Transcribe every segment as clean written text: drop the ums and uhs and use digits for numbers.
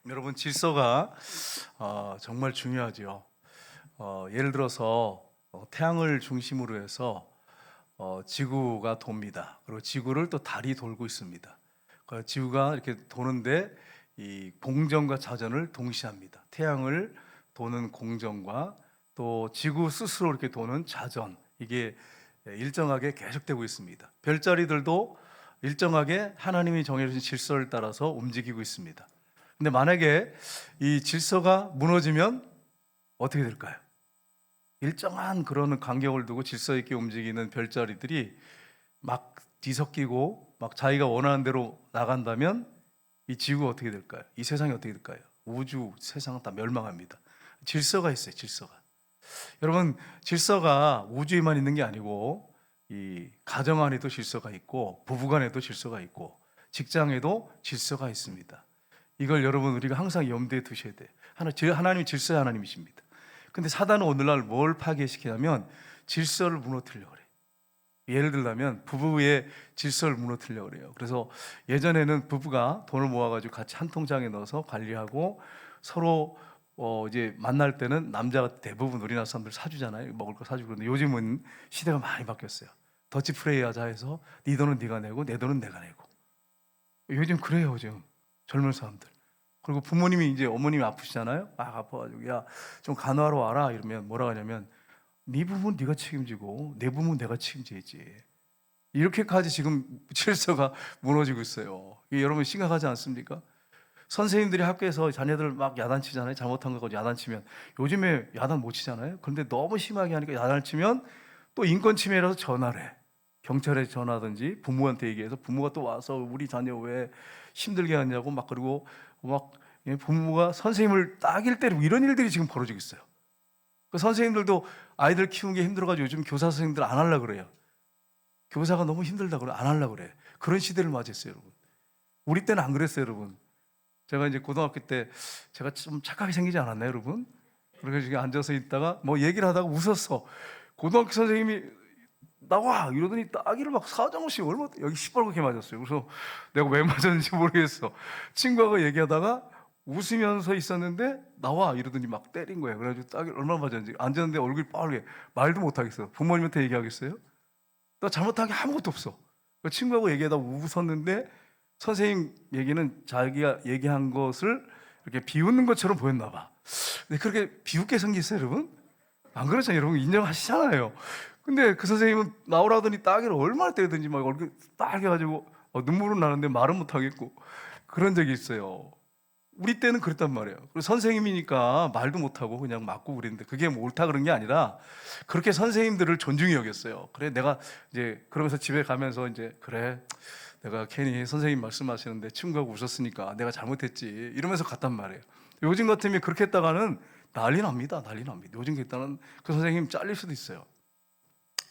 여러분 질서가 정말 중요하죠. 예를 들어서 태양을 중심으로 해서 지구가 돕니다. 그리고 지구를 또 달이 돌고 있습니다. 지구가 이렇게 도는데 이 공전과 자전을 동시에 합니다. 태양을 도는 공전과 또 지구 스스로 이렇게 도는 자전, 이게 일정하게 계속되고 있습니다. 별자리들도 일정하게 하나님이 정해주신 질서를 따라서 움직이고 있습니다. 근데 만약에 이 질서가 무너지면 어떻게 될까요? 일정한 그런 간격을 두고 질서 있게 움직이는 별자리들이 막 뒤섞이고 막 자기가 원하는 대로 나간다면 이 지구가 어떻게 될까요? 이 세상이 어떻게 될까요? 우주, 세상은 다 멸망합니다. 질서가 있어요, 질서가. 여러분, 질서가 우주에만 있는 게 아니고 이 가정 안에도 질서가 있고 부부간에도 질서가 있고 직장에도 질서가 있습니다. 이걸 여러분 우리가 항상 염두에 두셔야 돼요. 하나님이 질서의 하나님이십니다. 근데 사단은 오늘날 뭘 파괴시키냐면 질서를 무너뜨리려고 그래요. 예를 들자면 부부의 질서를 무너뜨리려고 그래요. 그래서 예전에는 부부가 돈을 모아가지고 같이 한 통장에 넣어서 관리하고 서로 이제 만날 때는 남자가 대부분 우리나라 사람들 사주잖아요. 먹을 거 사주고. 그런데 요즘은 시대가 많이 바뀌었어요. 더치프레이 하자 해서 네 돈은 네가 내고 내 돈은 내가 내고. 요즘 그래요, 요즘 젊은 사람들. 그리고 부모님이 이제 어머님이 아프시잖아요. 막 아파가지고 야 좀 간호하러 와라 이러면 뭐라 하냐면 네 부모는 네가 책임지고 내 부모는 내가 책임져야지. 이렇게까지 지금 질서가 무너지고 있어요. 이게 여러분 심각하지 않습니까? 선생님들이 학교에서 자녀들 막 야단치잖아요. 잘못한 거 가지고 야단치면 요즘에 야단 못 치잖아요. 그런데 너무 심하게 하니까 야단을 치면 또 인권 침해라서 전화를 해. 경찰에 전화하든지 부모한테 얘기해서 부모가 또 와서 우리 자녀 왜 힘들게 하냐고 막 그러고 막 부모가 선생님을 딱일 때리고 이런 일들이 지금 벌어지고 있어요. 그 선생님들도 아이들 키우는 게 힘들어가지고 요즘 교사 선생님들 안 하려고 그래요. 교사가 너무 힘들다 그래 안 하려고 그래. 그런 시대를 맞이했어요, 여러분. 우리 때는 안 그랬어요, 여러분. 제가 이제 고등학교 때 제가 좀 착하게 생기지 않았나요, 여러분? 그래서 지금 앉아서 있다가 뭐 얘기를 하다가 웃었어. 고등학교 선생님이 나와 이러더니 따기를 막 사정없이 얼마 여기 시뻘겋게 맞았어요. 그래서 내가 왜 맞았는지 모르겠어. 친구하고 얘기하다가 웃으면서 있었는데 나와 이러더니 막 때린 거예요. 그래가지고 따기를 얼마나 맞았는지 앉았는데 얼굴이 빨개 말도 못 하겠어. 부모님한테 얘기하겠어요? 나 잘못한 게 아무것도 없어. 그 친구하고 얘기하다가 웃었는데 선생님 얘기는 자기가 얘기한 것을 이렇게 비웃는 것처럼 보였나 봐. 근데 그렇게 비웃게 생겼어요, 여러분? 안 그렇잖아요, 여러분. 인정하시잖아요. 근데 그 선생님은 나오라더니 따귀를 얼마나 때리든지 막 얼굴 빨개가지고 눈물은 나는데 말은 못 하겠고 그런 적이 있어요. 우리 때는 그랬단 말이에요. 그리고 선생님이니까 말도 못하고 그냥 맞고 그랬는데 그게 뭐 옳다 그런 게 아니라 그렇게 선생님들을 존중히 여겼어요. 그래 내가 이제 그러면서 집에 가면서 이제 그래 내가 괜히 선생님 말씀하시는데 친구하고 웃었으니까 내가 잘못했지 이러면서 갔단 말이에요. 요즘 같으면 그렇게 했다가는 난리 납니다. 난리 납니다. 요즘 했다는 그 선생님 잘릴 수도 있어요.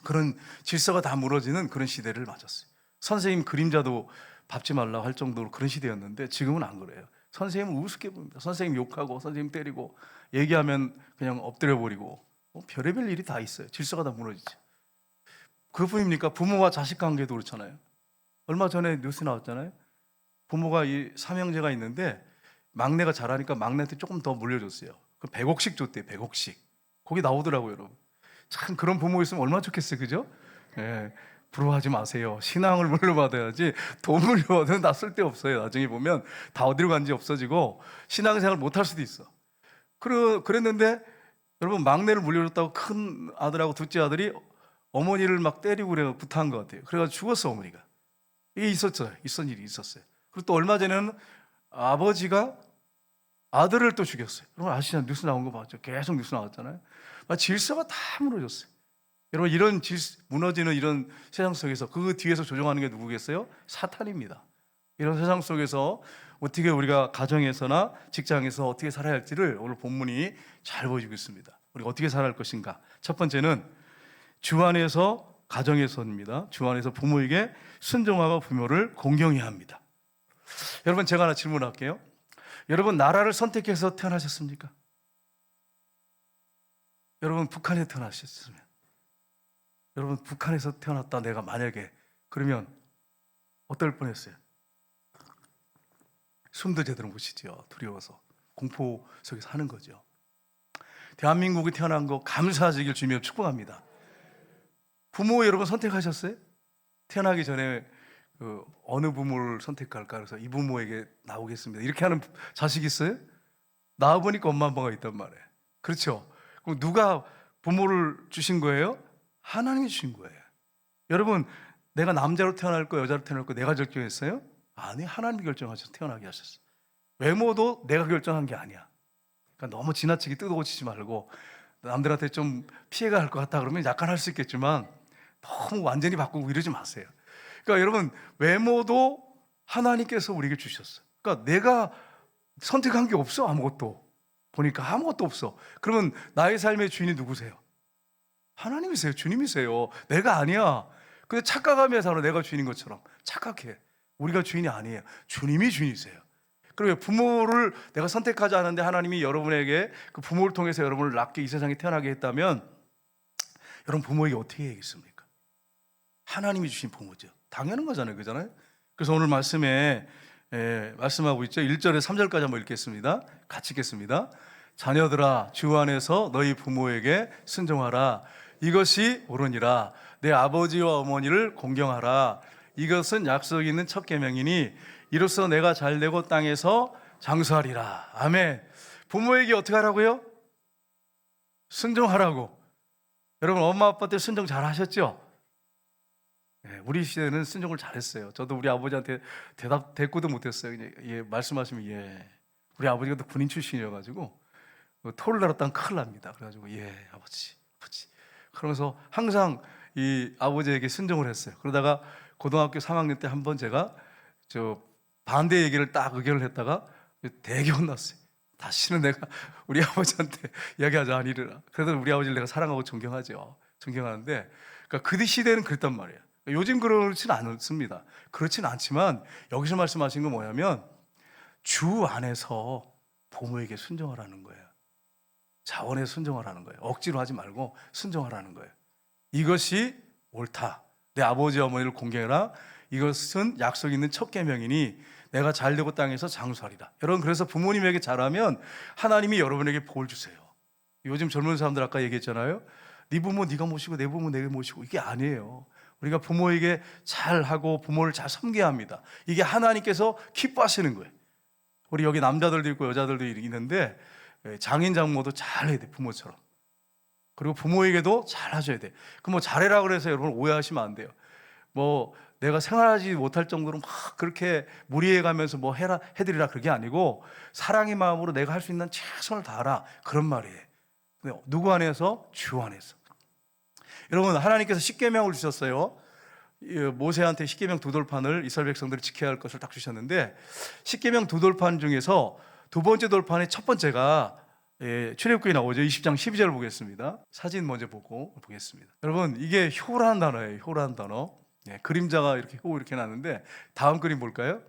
그런 질서가 다 무너지는 그런 시대를 맞았어요. 선생님 그림자도 밟지 말라고 할 정도로 그런 시대였는데 지금은 안 그래요. 선생님은 우습게 봅니다. 선생님 욕하고 선생님 때리고 얘기하면 그냥 엎드려 버리고 별의별 일이 다 있어요. 질서가 다 무너지죠. 그뿐입니까? 부모와 자식 관계도 그렇잖아요. 얼마 전에 뉴스 나왔잖아요. 부모가 이 삼형제가 있는데 막내가 잘하니까 막내한테 조금 더 물려줬어요. 그 100억씩 줬대요. 100억씩. 거기 나오더라고요, 여러분. 참 그런 부모 있으면 얼마나 좋겠어요, 그죠? 예, 부러워하지 마세요. 신앙을 물려받아야지 돈 물려받으면 다 쓸데없어요. 나중에 보면 다 어디로 간지 없어지고 신앙생활 못할 수도 있어. 그랬는데 여러분 막내를 물려줬다고 큰 아들하고 둘째 아들이 어머니를 막 때리고 그래 구타한 것 같아요. 그래가지고 죽었어 어머니가. 이게 있었어요. 있었던 일이 있었어요. 그리고 또 얼마 전에는 아버지가 아들을 또 죽였어요. 여러분 아시잖아요. 뉴스 나온 거 봤죠? 계속 뉴스 나왔잖아요. 질서가 다 무너졌어요. 여러분 이런 무너지는 이런 세상 속에서 그 뒤에서 조종하는 게 누구겠어요? 사탄입니다. 이런 세상 속에서 어떻게 우리가 가정에서나 직장에서 어떻게 살아야 할지를 오늘 본문이 잘 보여주고 있습니다. 우리가 어떻게 살아야 할 것인가? 첫 번째는 주 안에서 가정에서입니다. 주 안에서 부모에게 순종하고 부모를 공경해야 합니다. 여러분 제가 하나 질문할게요. 여러분 나라를 선택해서 태어나셨습니까? 여러분 북한에 태어나셨으면 여러분 북한에서 태어났다 내가 만약에 그러면 어떨 뻔했어요? 숨도 제대로 못 쉬죠. 두려워서 공포 속에서 하는 거죠. 대한민국에 태어난 거 감사하시길 주님을 축복합니다. 부모 여러분 선택하셨어요? 태어나기 전에 어느 부모를 선택할까 그래서 이 부모에게 나오겠습니다 이렇게 하는 자식 있어요? 낳아보니까 엄마 아빠가 있단 말이에요. 그렇죠? 그럼 누가 부모를 주신 거예요? 하나님이 주신 거예요. 여러분, 내가 남자로 태어날 거 여자로 태어날 거 내가 결정했어요? 아니, 하나님이 결정하셔서 태어나게 하셨어요. 외모도 내가 결정한 게 아니야. 그러니까 너무 지나치게 뜯어고치지 말고, 남들한테 좀 피해가 갈 것 같다 그러면 약간 할 수 있겠지만 너무 완전히 바꾸고 이러지 마세요. 그러니까 여러분, 외모도 하나님께서 우리에게 주셨어요. 그러니까 내가 선택한 게 없어. 아무것도 보니까 아무것도 없어. 그러면 나의 삶의 주인이 누구세요? 하나님이세요. 주님이세요. 내가 아니야. 근데 착각하며 살아. 내가 주인인 것처럼 착각해. 우리가 주인이 아니에요. 주님이 주인이세요. 그리고 부모를 내가 선택하지 않았는데 하나님이 여러분에게 그 부모를 통해서 여러분을 낳게 이 세상에 태어나게 했다면 여러분 부모에게 어떻게 해야겠습니까? 하나님이 주신 부모죠. 당연한 거잖아요. 그잖아요. 그래서 오늘 말씀에 말씀하고 있죠. 1절에 3절까지 한번 읽겠습니다. 같이 읽겠습니다. 자녀들아 주 안에서 너희 부모에게 순종하라. 이것이 옳으니라. 내 아버지와 어머니를 공경하라. 이것은 약속이 있는 첫 계명이니 이로써 내가 잘되고 땅에서 장수하리라. 아멘. 부모에게 어떻게 하라고요? 순종하라고. 여러분 엄마 아빠한테 순종 잘 하셨죠? 우리 시대는 순종을 잘했어요. 저도 우리 아버지한테 대꾸도 못했어요. 그냥 말씀하시면 우리 아버지가 또 군인 출신이어가지고 토를 날았다면 큰일 납니다. 그래가지고 아버지 그러면서 항상 이 아버지에게 순종을 했어요. 그러다가 고등학교 3학년 때 한번 제가 반대 얘기를 딱 의견을 했다가 되게 혼났어요. 다시는 내가 우리 아버지한테 이야기하지 않으리라. 그래도 우리 아버지를 내가 사랑하고 존경하죠. 존경하는데 그러니까 그 시대는 그랬단 말이에요. 요즘 그렇지는 않습니다. 그렇지는 않지만 여기서 말씀하신 건 뭐냐면 주 안에서 부모에게 순종하라는 거예요. 자원에 순종하라는 거예요. 억지로 하지 말고 순종하라는 거예요. 이것이 옳다. 내 아버지 어머니를 공경해라. 이것은 약속 있는 첫 계명이니 내가 잘되고 땅에서 장수하리라. 여러분 그래서 부모님에게 잘하면 하나님이 여러분에게 복을 주세요. 요즘 젊은 사람들 아까 얘기했잖아요. 네 부모 네가 모시고 내 부모 내가 모시고 이게 아니에요. 우리가 부모에게 잘하고 부모를 잘 섬겨야 합니다. 이게 하나님께서 기뻐하시는 거예요. 우리 여기 남자들도 있고 여자들도 있는데 장인 장모도 잘해야 돼. 부모처럼. 그리고 부모에게도 잘하셔야 돼. 그럼 뭐 잘해라 그래서 여러분 오해하시면 안 돼요. 뭐 내가 생활하지 못할 정도로 막 그렇게 무리해가면서 뭐 해드리라 그게 아니고 사랑의 마음으로 내가 할 수 있는 최선을 다하라 그런 말이에요. 근데 누구 안에서? 주 안에서. 여러분 하나님께서 십계명을 주셨어요. 모세한테 십계명 두 돌판을 이스라엘 백성들이 지켜야 할 것을 딱 주셨는데 십계명 두 돌판 중에서 두 번째 돌판의 첫 번째가 출애굽기에 나오죠. 20장 12절을 보겠습니다. 사진 먼저 보고 보겠습니다. 여러분 이게 효라는 단어예요. 효라는 단어. 그림자가 이렇게 나는데 다음 그림 볼까요?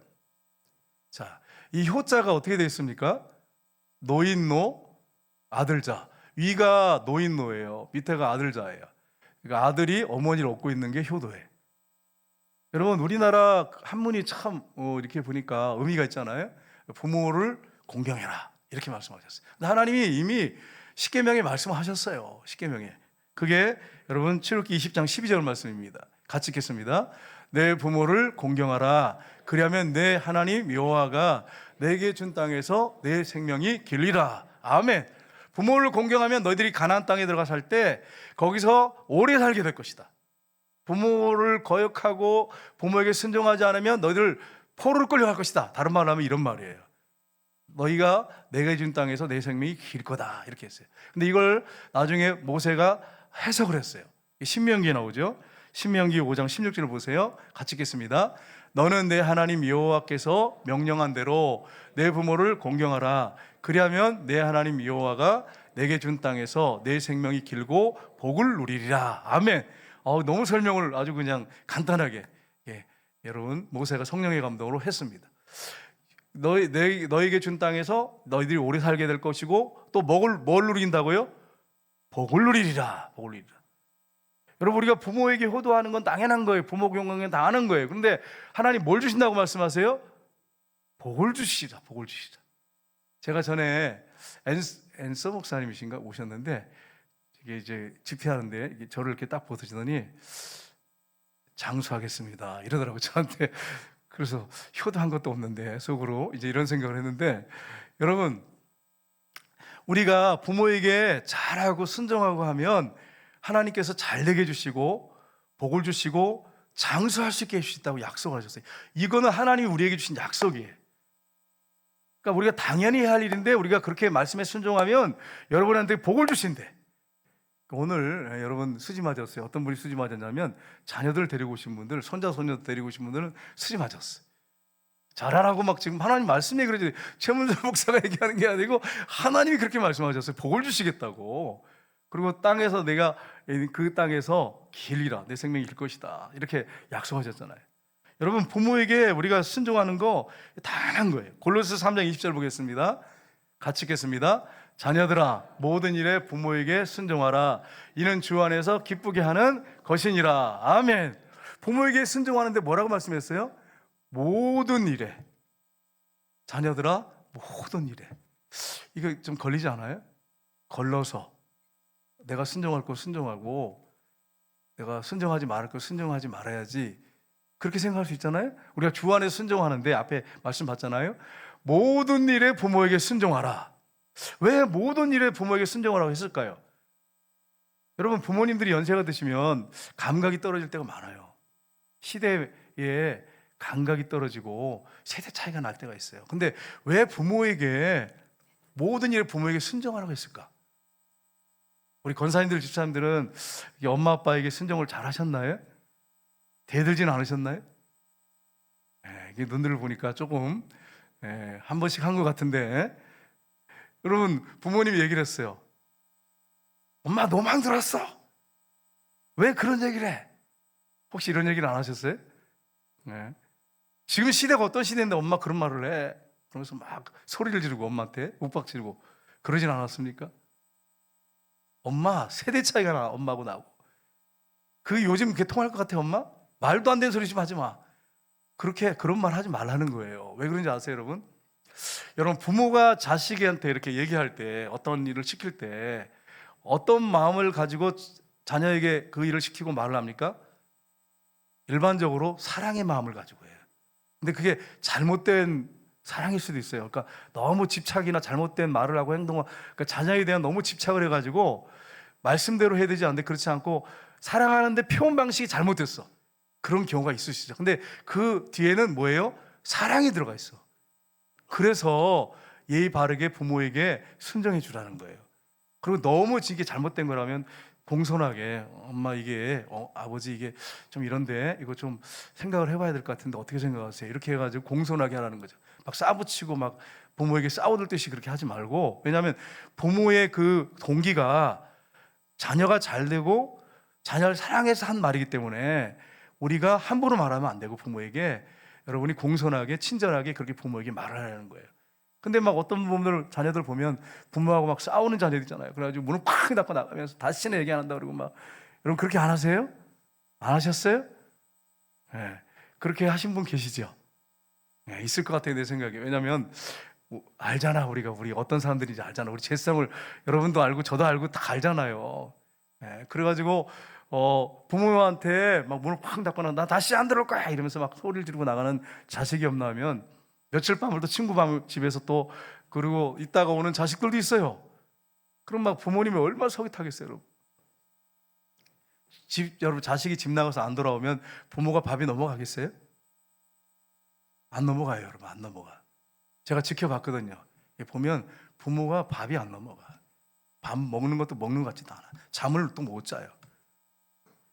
자, 이 효자가 어떻게 되어 있습니까? 노인노 아들자. 위가 노인노예요. 밑에가 아들자예요. 그러니까 아들이 어머니를 얻고 있는 게 효도예요. 여러분 우리나라 한문이 참 이렇게 보니까 의미가 있잖아요. 부모를 공경해라 이렇게 말씀하셨어요. 근데 하나님이 이미 십계명에 말씀하셨어요. 십계명에. 그게 여러분 출애굽기 20장 12절 말씀입니다. 같이 읽겠습니다. 내 부모를 공경하라. 그리하면 내 하나님 여호와가 내게 준 땅에서 내 생명이 길리라. 아멘. 부모를 공경하면 너희들이 가나안 땅에 들어가 살 때 거기서 오래 살게 될 것이다. 부모를 거역하고 부모에게 순종하지 않으면 너희들 포로를 끌려갈 것이다. 다른 말로 하면 이런 말이에요. 너희가 내가 준 땅에서 내 생명이 길 거다. 이렇게 했어요. 근데 이걸 나중에 모세가 해석을 했어요. 신명기에 나오죠. 신명기 5장 16절을 보세요. 같이 읽겠습니다. 너는 내 하나님 여호와께서 명령한 대로 내 부모를 공경하라. 그리하면 내 하나님 여호와가 내게 준 땅에서 내 생명이 길고 복을 누리리라. 아멘. 너무 설명을 아주 그냥 간단하게 여러분 모세가 성령의 감동으로 했습니다. 너에게 준 땅에서 너희들이 오래 살게 될 것이고 또 뭘 누린다고요? 복을 누리리라. 복을 누리리라. 여러분 우리가 부모에게 효도하는 건 당연한 거예요. 부모 공경은 당하는 거예요. 그런데 하나님 뭘 주신다고 말씀하세요? 복을 주시자, 복을 주시자. 제가 전에 앤서 목사님이신가 오셨는데 이게 이제 집회하는데 저를 이렇게 딱 보시더니 장수하겠습니다 이러더라고요 저한테. 그래서 효도한 것도 없는데 속으로 이제 이런 생각을 했는데, 여러분 우리가 부모에게 잘하고 순종하고 하면 하나님께서 잘 되게 해주시고 복을 주시고 장수할 수 있게 해주신다고 약속을 하셨어요. 이거는 하나님이 우리에게 주신 약속이에요. 그러니까 우리가 당연히 해야 할 일인데 우리가 그렇게 말씀에 순종하면 여러분한테 복을 주신대. 오늘 여러분 수지 맞았어요. 어떤 분이 수지 맞았냐면 자녀들 데리고 오신 분들, 손자 손녀 데리고 오신 분들은 수지 맞았어요. 잘하라고 막 지금 하나님 말씀이 그러지, 최문선 목사가 얘기하는 게 아니고 하나님이 그렇게 말씀하셨어요. 복을 주시겠다고. 그리고 땅에서 내가 그 땅에서 길이라 내 생명이 길 것이다 이렇게 약속하셨잖아요. 여러분 부모에게 우리가 순종하는 거 당연한 거예요. 골로새 3장 20절 보겠습니다. 같이 읽겠습니다. 자녀들아 모든 일에 부모에게 순종하라. 이는 주 안에서 기쁘게 하는 것이니라. 아멘. 부모에게 순종하는데 뭐라고 말씀했어요? 모든 일에. 자녀들아 모든 일에. 이거 좀 걸리지 않아요? 걸러서 내가 순종할 거 순종하고 내가 순종하지 말할 거 순종하지 말아야지, 그렇게 생각할 수 있잖아요. 우리가 주 안에 순종하는데 앞에 말씀 봤잖아요. 모든 일에 부모에게 순종하라. 왜 모든 일에 부모에게 순종하라고 했을까요? 여러분 부모님들이 연세가 드시면 감각이 떨어질 때가 많아요. 시대에 감각이 떨어지고 세대 차이가 날 때가 있어요. 근데 왜 부모에게 모든 일에 부모에게 순종하라고 했을까? 우리 권사님들 집사님들은 엄마 아빠에게 순종을 잘 하셨나요? 대들진 않으셨나요? 이게 눈들을 보니까 조금 한 번씩 한 것 같은데, 여러분 부모님이 얘기를 했어요. 엄마 노망 들었어. 왜 그런 얘기를 해? 혹시 이런 얘기를 안 하셨어요? 지금 시대가 어떤 시대인데 엄마 그런 말을 해? 그러면서 막 소리를 지르고 엄마한테 윽박지르고 그러진 않았습니까? 엄마 세대 차이가 나, 엄마하고 나하고. 그 요즘 그게 통할 것 같아 엄마? 말도 안 되는 소리 좀 하지 마. 그런 말 하지 말라는 거예요. 왜 그런지 아세요 여러분? 여러분 부모가 자식한테 이렇게 얘기할 때, 어떤 일을 시킬 때 어떤 마음을 가지고 자녀에게 그 일을 시키고 말을 합니까? 일반적으로 사랑의 마음을 가지고 해요. 근데 그게 잘못된 사랑일 수도 있어요. 그러니까 너무 집착이나 잘못된 말을 하고 행동을, 그러니까 자녀에 대한 너무 집착을 해가지고 말씀대로 해야 되지 않는데 그렇지 않고 사랑하는데 표현 방식이 잘못됐어. 그런 경우가 있으시죠. 근데 그 뒤에는 뭐예요? 사랑이 들어가 있어. 그래서 예의 바르게 부모에게 순종해 주라는 거예요. 그리고 너무 이게 잘못된 거라면 공손하게 엄마 이게 아버지 이게 좀 이런데 이거 좀 생각을 해봐야 될 것 같은데 어떻게 생각하세요? 이렇게 해가지고 공손하게 하라는 거죠. 막 싸붙이고 막 부모에게 싸워들 듯이 그렇게 하지 말고, 왜냐하면 부모의 그 동기가 자녀가 잘 되고 자녀를 사랑해서 한 말이기 때문에 우리가 함부로 말하면 안 되고, 부모에게 여러분이 공손하게 친절하게 그렇게 부모에게 말을 하라는 거예요. 근데 막 어떤 부모들 자녀들 보면 부모하고 막 싸우는 자녀들 있잖아요. 그래가지고 문을 팍 닫고 나가면서 다시는 얘기 안 한다 그러고 막. 여러분 그렇게 안 하세요? 안 하셨어요? 네. 그렇게 하신 분 계시죠? 네, 있을 것 같아요 내 생각에. 왜냐하면 알잖아, 우리 어떤 사람들인지 알잖아. 우리 죄성을 여러분도 알고 저도 알고 다 알잖아요. 네, 그래가지고 부모한테 막 문을 팍 닫거나 나 다시 안 들어올 거야 이러면서 막 소리를 지르고 나가는 자식이 없나 하면 며칠 밤을 또 친구 집에서 또 그리고 있다가 오는 자식들도 있어요. 그럼 막 부모님이 얼마나 속이 타겠어요 여러분. 여러분 자식이 집 나가서 안 돌아오면 부모가 밥이 넘어가겠어요? 안 넘어가요 여러분. 안 넘어가. 제가 지켜봤거든요. 보면 부모가 밥이 안 넘어가. 밥 먹는 것도 먹는 것 같지도 않아. 잠을 또 못 자요.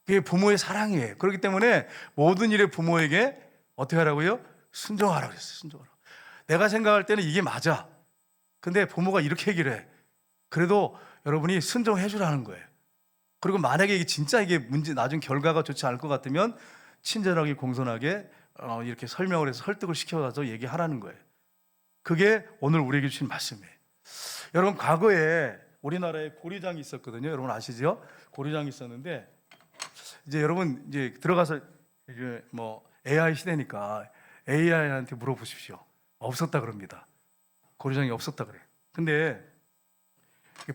그게 부모의 사랑이에요. 그렇기 때문에 모든 일에 부모에게 어떻게 하라고요? 순종하라고 그랬어요. 순종하라고. 내가 생각할 때는 이게 맞아. 근데 부모가 이렇게 얘기를 해. 그래도 여러분이 순종해 주라는 거예요. 그리고 만약에 이게 진짜 이게 문제, 나중 결과가 좋지 않을 것 같으면 친절하게 공손하게 이렇게 설명을 해서 설득을 시켜가서 얘기하라는 거예요. 그게 오늘 우리에게 주신 말씀이에요. 여러분 과거에 우리나라에 고리장이 있었거든요. 여러분 아시죠? 고리장이 있었는데 이제 여러분 이제 들어가서 이제 뭐 AI 시대니까 AI한테 물어보십시오. 없었다 그럽니다. 고려장이 없었다 그래요. 근데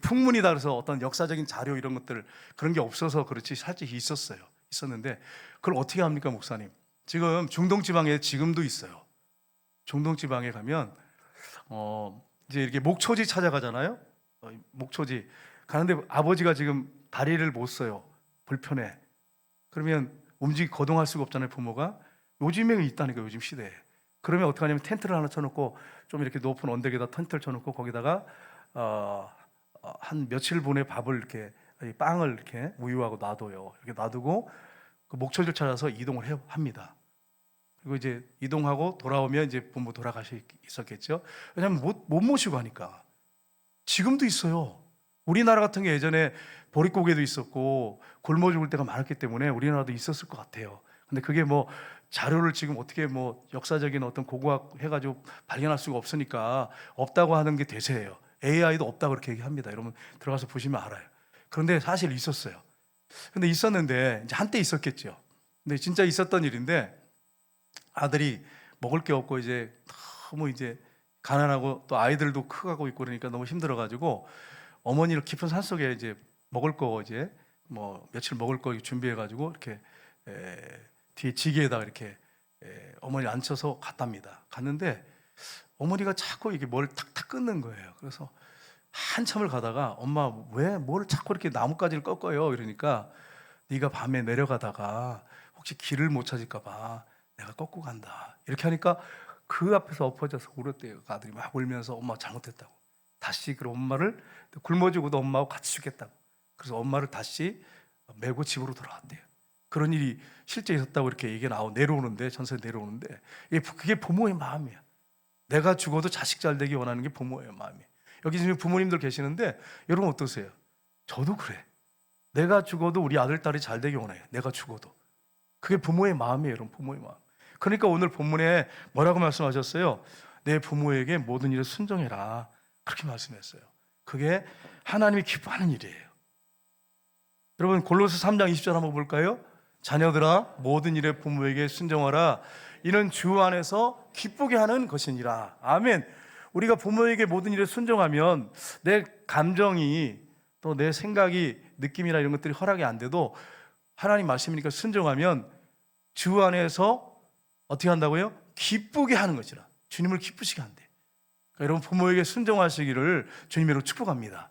풍문이다 그래서 어떤 역사적인 자료 이런 것들 그런 게 없어서 그렇지 사실 있었는데 그걸 어떻게 합니까, 목사님? 지금 중동 지방에 지금도 있어요. 중동 지방에 가면 이제 이렇게 목초지 찾아가잖아요. 목초지 가는데 아버지가 지금 다리를 못 써요. 불편해. 그러면 거동할 수가 없잖아요, 부모가. 요즘에 있다니까, 요즘 시대에. 그러면 어떻게 하냐면 텐트를 하나 쳐놓고 좀 이렇게 높은 언덕에다 텐트를 쳐놓고 거기다가 한 며칠 분의 밥을 이렇게 빵을 이렇게 우유하고 놔둬요. 이렇게 놔두고 그 목초지를 찾아서 이동을 합니다. 그리고 이제 이동하고 돌아오면 이제 부모 있었겠죠. 왜냐하면 못 모시고 하니까. 지금도 있어요. 우리나라 같은 게 예전에 보릿고개도 있었고 굶어 죽을 때가 많았기 때문에 우리나라도 있었을 것 같아요. 근데 그게 뭐 자료를 지금 어떻게 뭐 역사적인 어떤 고고학 해가지고 발견할 수가 없으니까 없다고 하는 게 대세예요. AI도 없다 그렇게 얘기합니다. 여러분 들어가서 보시면 알아요. 그런데 사실 있었어요. 근데 있었는데 이제 한때 있었겠죠. 근데 진짜 있었던 일인데 아들이 먹을 게 없고 이제 너무 이제 가난하고 또 아이들도 크고 있고 그러니까 너무 힘들어가지고 어머니를 깊은 산 속에 이제 먹을 거 이제 뭐 며칠 먹을 거 준비해가지고 이렇게 뒤에 지게에다가 이렇게 어머니 앉혀서 갔답니다. 갔는데 어머니가 자꾸 이게 뭘 탁탁 끊는 거예요. 그래서 한참을 가다가 엄마 왜 뭘 자꾸 이렇게 나뭇가지를 꺾어요? 이러니까 네가 밤에 내려가다가 혹시 길을 못 찾을까 봐 내가 꺾고 간다. 이렇게 하니까 그 앞에서 엎어져서 울었대요. 아들이 막 울면서 엄마 잘못했다고. 다시 그럼 엄마를 굶어 죽어도 엄마하고 같이 죽겠다고. 그래서 엄마를 다시 메고 집으로 돌아왔대요. 그런 일이 실제 있었다고 이렇게 얘기가 내려오는데 전서에 내려오는데 그게 부모의 마음이야. 내가 죽어도 자식 잘 되기 원하는 게 부모의 마음이에요. 여기 지금 부모님들 계시는데 여러분 어떠세요? 저도 그래. 내가 죽어도 우리 아들 딸이 잘 되기 원해요. 내가 죽어도. 그게 부모의 마음이에요, 여러분. 부모의 마음. 그러니까 오늘 본문에 뭐라고 말씀하셨어요? 내 부모에게 모든 일을 순종해라. 그렇게 말씀했어요. 그게 하나님이 기뻐하는 일이에요. 여러분 골로새 3장 20절 한번 볼까요? 자녀들아 모든 일에 부모에게 순종하라. 이는 주 안에서 기쁘게 하는 것이니라. 아멘. 우리가 부모에게 모든 일에 순종하면 내 감정이 또 내 생각이 느낌이나 이런 것들이 허락이 안 돼도 하나님 말씀이니까 순종하면 주 안에서 어떻게 한다고요? 기쁘게 하는 것이라. 주님을 기쁘시게 한대. 그러니까 여러분 부모에게 순종하시기를 주님으로 축복합니다.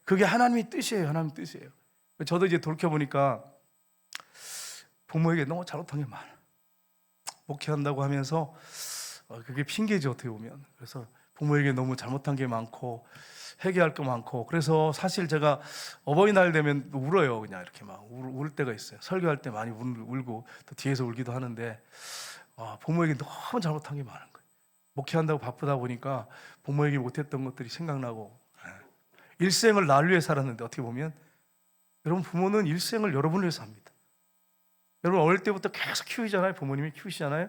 그게 하나님의 뜻이에요. 하나님의 뜻이에요. 저도 이제 돌이켜보니까 부모에게 너무 잘못한 게 많아. 목회한다고 하면서 그게 핑계죠, 어떻게 보면. 그래서 부모에게 너무 잘못한 게 많고 회개할 게 많고, 그래서 사실 제가 어버이날 되면 울어요. 그냥 이렇게 막 울 때가 있어요. 설교할 때 많이 울고 또 뒤에서 울기도 하는데 부모에게 너무 잘못한 게 많은 거예요. 목회한다고 바쁘다 보니까 부모에게 못했던 것들이 생각나고, 일생을 날 위해 살았는데 어떻게 보면 여러분 부모는 일생을 여러분을 위해서 합니다. 여러분 어릴 때부터 계속 키우잖아요. 부모님이 키우시잖아요.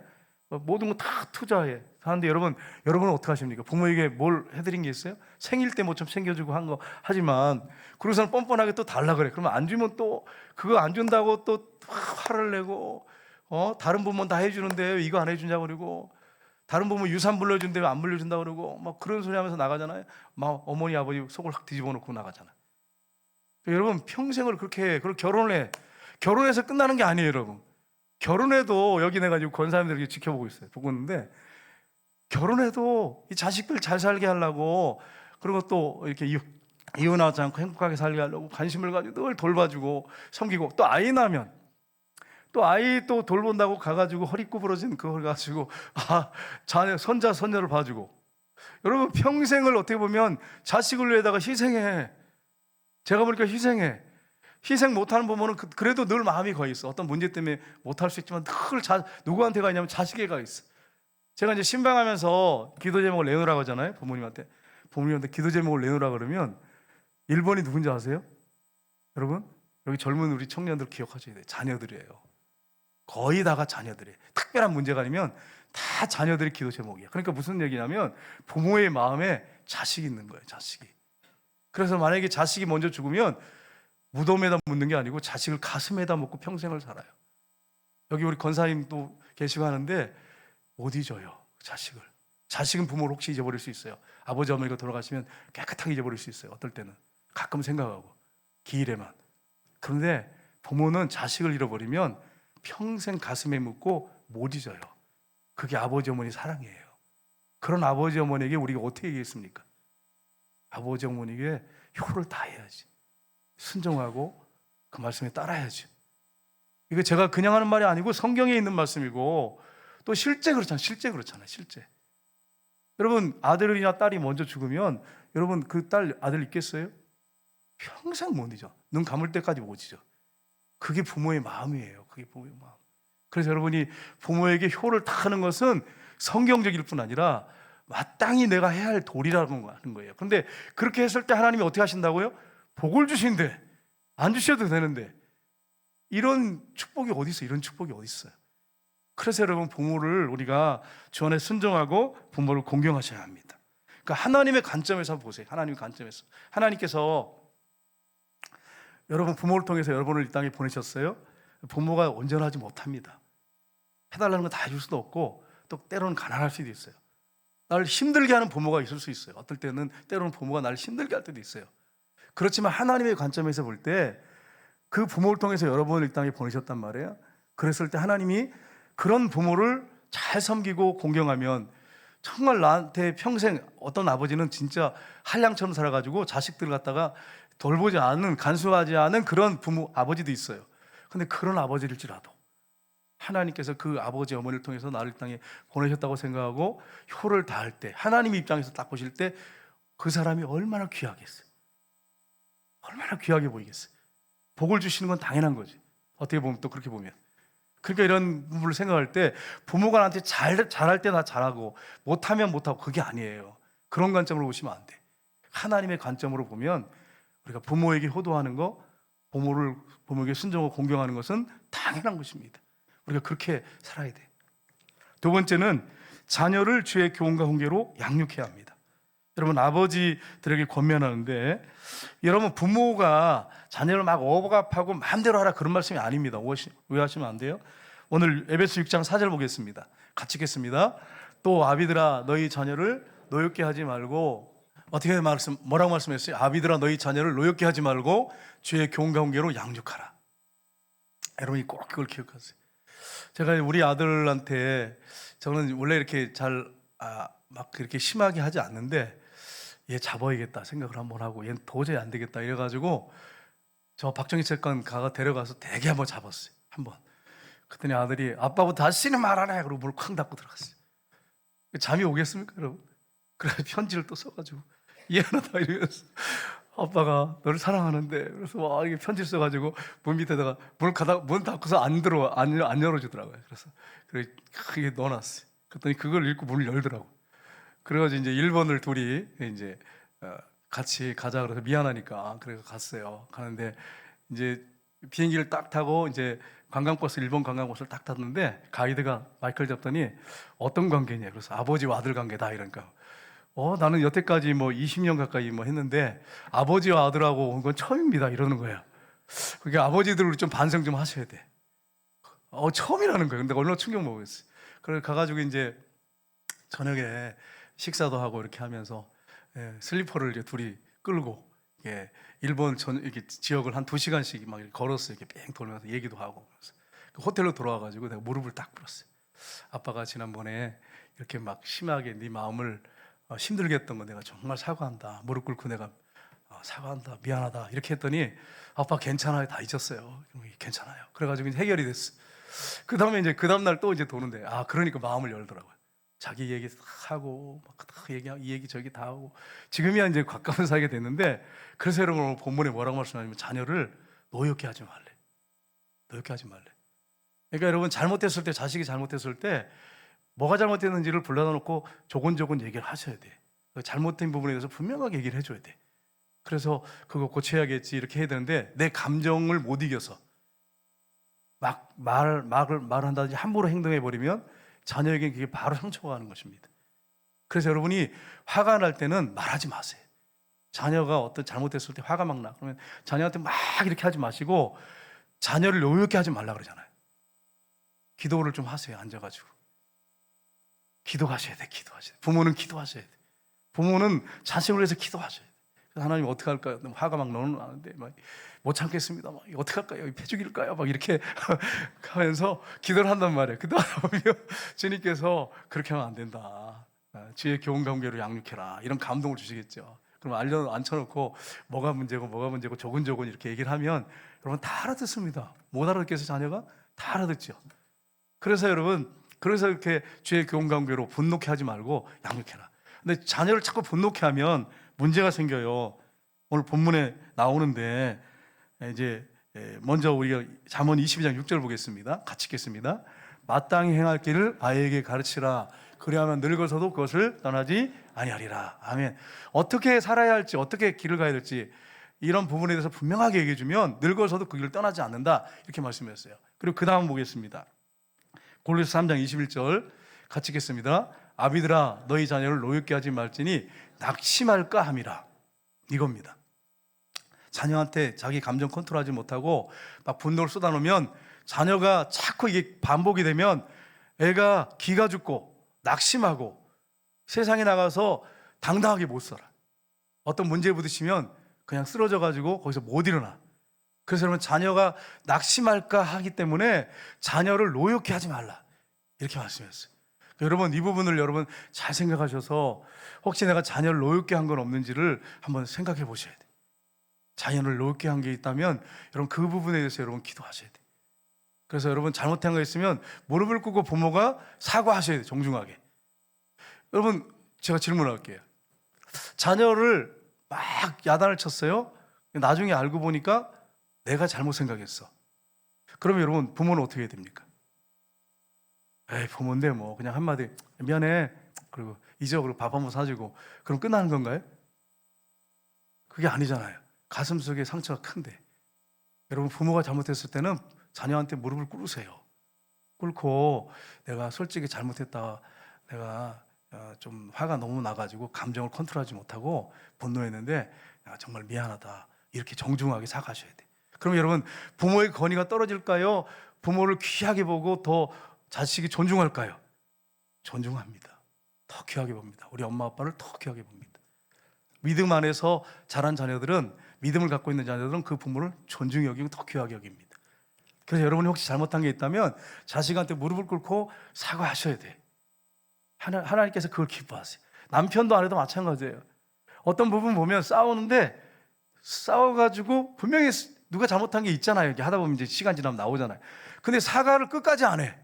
모든 거 다 투자해 하는데 여러분은 어떻게 하십니까? 부모에게 뭘 해드린 게 있어요? 생일 때 뭐 좀 챙겨주고 한 거 하지만 그러고서는 뻔뻔하게 또 달라 그래. 그러면 안 주면 또 그거 안 준다고 또 화를 내고, 다른 부모는 다 해주는데 왜 이거 안 해주냐고 그러고, 다른 부모 유산 물려준데 왜 안 물려준다고 그러고 막 그런 소리 하면서 나가잖아요. 막 어머니 아버지 속을 확 뒤집어 놓고 나가잖아요. 여러분 평생을 그렇게 결혼해서 끝나는 게 아니에요. 여러분 결혼해도 여기 내가 지금 권사님들 이렇게 지켜보고 있어요. 보고 있는데 결혼해도 이 자식들 잘 살게 하려고, 그리고 또 이렇게 이혼하지 않고 행복하게 살게 하려고 관심을 가지고 늘 돌봐주고 섬기고, 또 아이 나면 또 아이 또 돌본다고 가가지고 허리 구부러진 그걸 가지고 자녀 손자 손녀를 봐주고. 여러분 평생을 어떻게 보면 자식을 위해다가 희생해. 제가 보니까 희생 못하는 부모는 그래도 늘 마음이 가 있어. 어떤 문제 때문에 못할 수 있지만 늘 누구한테 가 있냐면 자식에 가 있어. 제가 이제 신방하면서 기도 제목을 내놓으라고 하잖아요. 부모님한테 기도 제목을 내놓으라 그러면 1번이 누군지 아세요? 여러분 여기 젊은 우리 청년들 기억하셔야 돼요. 자녀들이에요. 거의 다가 자녀들이에요. 특별한 문제가 아니면 다 자녀들이 기도 제목이에요. 그러니까 무슨 얘기냐면 부모의 마음에 자식이 있는 거예요. 자식이. 그래서 만약에 자식이 먼저 죽으면 무덤에다 묻는 게 아니고 자식을 가슴에다 묻고 평생을 살아요. 여기 우리 권사님도 계시고 하는데 못 잊어요, 자식을. 자식은 부모를 혹시 잊어버릴 수 있어요. 아버지 어머니가 돌아가시면 깨끗하게 잊어버릴 수 있어요. 어떨 때는 가끔 생각하고 기일에만. 그런데 부모는 자식을 잃어버리면 평생 가슴에 묻고 못 잊어요. 그게 아버지 어머니 사랑이에요. 그런 아버지 어머니에게 우리가 어떻게 얘기했습니까? 아버지 어머니에게 효를 다해야지. 순종하고 그 말씀에 따라야지. 이거 제가 그냥 하는 말이 아니고 성경에 있는 말씀이고 또 실제 그렇잖아요. 실제. 여러분 아들이나 딸이 먼저 죽으면 여러분 그 딸 아들 있겠어요? 평생 못 잊어. 눈 감을 때까지 못 잊어. 그게 부모의 마음이에요. 그게 부모의 마음. 그래서 여러분이 부모에게 효를 다하는 것은 성경적일 뿐 아니라 마땅히 내가 해야 할 도리라고 하는 거예요. 그런데 그렇게 했을 때 하나님이 어떻게 하신다고요? 복을 주신대. 안 주셔도 되는데 이런 축복이 어디 있어요? 이런 축복이 어디 있어요? 그래서 여러분 부모를 우리가 주 안에 순종하고 부모를 공경하셔야 합니다. 그러니까 하나님의 관점에서 보세요. 하나님의 관점에서. 하나님께서 여러분 부모를 통해서 여러분을 이 땅에 보내셨어요. 부모가 온전하지 못합니다. 해달라는 거 다 해줄 수도 없고 또 때로는 가난할 수도 있어요. 나를 힘들게 하는 부모가 있을 수 있어요. 어떨 때는 때로는 부모가 나를 힘들게 할 때도 있어요. 그렇지만 하나님의 관점에서 볼 때 그 부모를 통해서 여러분을 이 땅에 보내셨단 말이에요. 그랬을 때 하나님이 그런 부모를 잘 섬기고 공경하면 정말 나한테 평생 어떤 아버지는 진짜 한량처럼 살아가지고 자식들 갖다가 돌보지 않는, 간수하지 않은 그런 부모, 아버지도 있어요. 근데 그런 아버지일지라도 하나님께서 그 아버지 어머니를 통해서 나를 이 땅에 보내셨다고 생각하고 효를 다할 때 하나님 입장에서 딱 보실 때 그 사람이 얼마나 귀하겠어요. 얼마나 귀하게 보이겠어요. 복을 주시는 건 당연한 거지. 어떻게 보면 또 그렇게 보면. 그러니까 이런 부분을 생각할 때 부모가 나한테 잘할 때 나 잘하고 못하면 못하고 그게 아니에요. 그런 관점으로 보시면 안 돼. 하나님의 관점으로 보면 우리가 부모에게 효도하는 거, 부모에게 순종하고 공경하는 것은 당연한 것입니다. 우리가 그렇게 살아야 돼. 두 번째는 자녀를 주의 교훈과 훈계로 양육해야 합니다. 여러분 아버지들에게 권면하는데 여러분 부모가 자녀를 막 억압하고 마음대로 하라 그런 말씀이 아닙니다. 오해하시면 안 돼요. 오늘 에베소 6장 4절 보겠습니다. 같이 읽겠습니다. 또 아비들아 너희 자녀를 노엽게 하지 말고 뭐라고 말씀했어요? 아비들아 너희 자녀를 노엽게 하지 말고 주의 교훈과 훈계로 양육하라. 여러분이 꼭 그걸 기억하세요. 제가 우리 아들한테 저는 원래 이렇게 막 그렇게 심하게 하지 않는데 얘 잡아야겠다 생각을 한번 하고 얘는 도저히 안 되겠다 이래가지고 저 박정희 체육관 데려가서 되게 한번 잡았어요. 한번. 그랬더니 아들이 아빠보다 다시는 말 안 해. 그러고 문을 쾅 닫고 들어갔어요. 잠이 오겠습니까 여러분? 그래서 편지를 또 써가지고 미안하다 이러면서 아빠가 너를 사랑하는데 그래서 와 이게 편지를 써가지고 문 밑에다가 문 닫고서 안 열어주더라고요. 그래서 크게 넣어놨어요. 그랬더니 그걸 읽고 문을 열더라고. 그래가지고 이제 1번을 둘이 이제 같이 가자 그래서 미안하니까 그래서 갔어요. 가는데 이제 비행기를 딱 타고 이제 일본 관광버스를 딱 탔는데 가이드가 마이크를 잡더니 어떤 관계냐 그래서 아버지와 아들 관계다 이러니까 나는 여태까지 20년 가까이 했는데 아버지와 아들하고 온 건 처음입니다 이러는 거예요. 그러니까 아버지들 좀 반성 좀 하셔야 돼. 처음이라는 거예요. 근데 얼마나 충격 먹었어요. 그래서 가가지고 이제 저녁에 식사도 하고 이렇게 하면서 슬리퍼를 이제 둘이 끌고 일본 이렇게 지역을 한 2시간씩 막 이렇게 걸었어요. 이렇게 뺑 돌면서 얘기도 하고. 그래서 그 호텔로 돌아와가지고 내가 무릎을 딱 꿇었어요. 아빠가 지난번에 이렇게 막 심하게 네 마음을 힘들게 했던 거 내가 정말 사과한다. 무릎 꿇고 내가 사과한다. 미안하다. 이렇게 했더니 아빠 괜찮아요. 다 잊었어요. 괜찮아요. 그래가지고 이제 해결이 됐어. 그 다음에 이제 그 다음날 또 이제 도는데 그러니까 마음을 열더라고요. 자기 얘기 하고 이 얘기 저기 다 하고 지금이야 이제 가까운 사이가 됐는데 그래서 여러분 본문에 뭐라고 말씀하냐면 자녀를 노엽게 하지 말래. 노엽게 하지 말래. 그러니까 여러분 잘못했을 때 자식이 잘못했을 때 뭐가 잘못됐는지를 불러다 놓고 조곤조곤 얘기를 하셔야 돼. 잘못된 부분에 대해서 분명하게 얘기를 해줘야 돼. 그래서 그거 고쳐야겠지 이렇게 해야 되는데 내 감정을 못 이겨서 막 말을 한다든지 함부로 행동해 버리면 자녀에게 그게 바로 상처가 가는 것입니다. 그래서 여러분이 화가 날 때는 말하지 마세요. 자녀가 어떤 잘못했을 때 화가 막 나. 그러면 자녀한테 막 이렇게 하지 마시고 자녀를 노엽게 하지 말라 그러잖아요. 기도를 좀 하세요. 앉아가지고. 기도하셔야 돼. 부모는 기도하셔야 돼. 부모는 자식을 위해서 기도하셔야 돼. 하나님 어떻게 할까요? 화가 막 나는데 못 참겠습니다. 어떻게 할까요? 폐 죽일까요? 막 이렇게 하면서 기도를 한단 말이에요. 기도하다 보면 주님께서 그렇게 하면 안 된다. 주의 교훈 관계로 양육해라. 이런 감동을 주시겠죠. 그럼 앉혀놓고 뭐가 문제고 조근조근 이렇게 얘기를 하면 여러분 다 알아듣습니다. 못 알아듣겠어요, 자녀가? 다 알아듣죠. 그래서 여러분, 이렇게 주의 교훈 관계로 분노케 하지 말고 양육해라. 근데 자녀를 자꾸 분노케 하면 문제가 생겨요. 오늘 본문에 나오는데 이제 먼저 우리가 잠언 22장 6절 보겠습니다. 같이 읽겠습니다. 마땅히 행할 길을 아이에게 가르치라. 그리하면 늙어서도 그것을 떠나지 아니하리라. 아멘. 어떻게 살아야 할지, 어떻게 길을 가야 될지 이런 부분에 대해서 분명하게 얘기해 주면 늙어서도 그 길을 떠나지 않는다. 이렇게 말씀했어요. 그리고 그 다음 보겠습니다. 골로새 3장 21절 같이 읽겠습니다. 아비들아 너희 자녀를 노엽게 하지 말지니 낙심할까 함이라. 이겁니다. 자녀한테 자기 감정 컨트롤하지 못하고 막 분노를 쏟아놓으면 자녀가 자꾸 이게 반복이 되면 애가 기가 죽고 낙심하고 세상에 나가서 당당하게 못 살아. 어떤 문제에 부딪히면 그냥 쓰러져 가지고 거기서 못 일어나. 그래서 여러분 자녀가 낙심할까 하기 때문에 자녀를 노엽게 하지 말라. 이렇게 말씀했어요. 여러분 이 부분을 여러분 잘 생각하셔서 혹시 내가 자녀를 노엽게 한 건 없는지를 한번 생각해 보셔야 돼요. 자녀를 노엽게 한 게 있다면 여러분 그 부분에 대해서 여러분 기도하셔야 돼요. 그래서 여러분 잘못한 거 있으면 무릎을 꿇고 부모가 사과하셔야 돼요. 정중하게. 여러분 제가 질문할게요. 자녀를 막 야단을 쳤어요. 나중에 알고 보니까 내가 잘못 생각했어. 그러면 여러분 부모는 어떻게 해야 됩니까? 에이 부모인데 뭐 그냥 한마디 미안해 그리고 잊어 그리고 밥 한번 사주고 그럼 끝나는 건가요? 그게 아니잖아요. 가슴 속에 상처가 큰데 여러분 부모가 잘못했을 때는 자녀한테 무릎을 꿇으세요. 꿇고 내가 솔직히 잘못했다. 내가 좀 화가 너무 나가지고 감정을 컨트롤하지 못하고 분노했는데 정말 미안하다. 이렇게 정중하게 사과하셔야 돼. 그럼 여러분 부모의 권위가 떨어질까요? 부모를 귀하게 보고 더 자식이 존중할까요? 존중합니다. 더 귀하게 봅니다. 우리 엄마 아빠를 더 귀하게 봅니다. 믿음 안에서 자란 자녀들은 믿음을 갖고 있는 자녀들은 그 부모를 존중히 여기고 더 귀하게 여깁니다. 그래서 여러분이 혹시 잘못한 게 있다면 자식한테 무릎을 꿇고 사과하셔야 돼. 하나님께서 그걸 기뻐하세요. 남편도 아내도 마찬가지예요. 어떤 부분 보면 싸우는데 싸워가지고 분명히 누가 잘못한 게 있잖아요. 이렇게 하다 보면 이제 시간 지나면 나오잖아요. 근데 사과를 끝까지 안 해.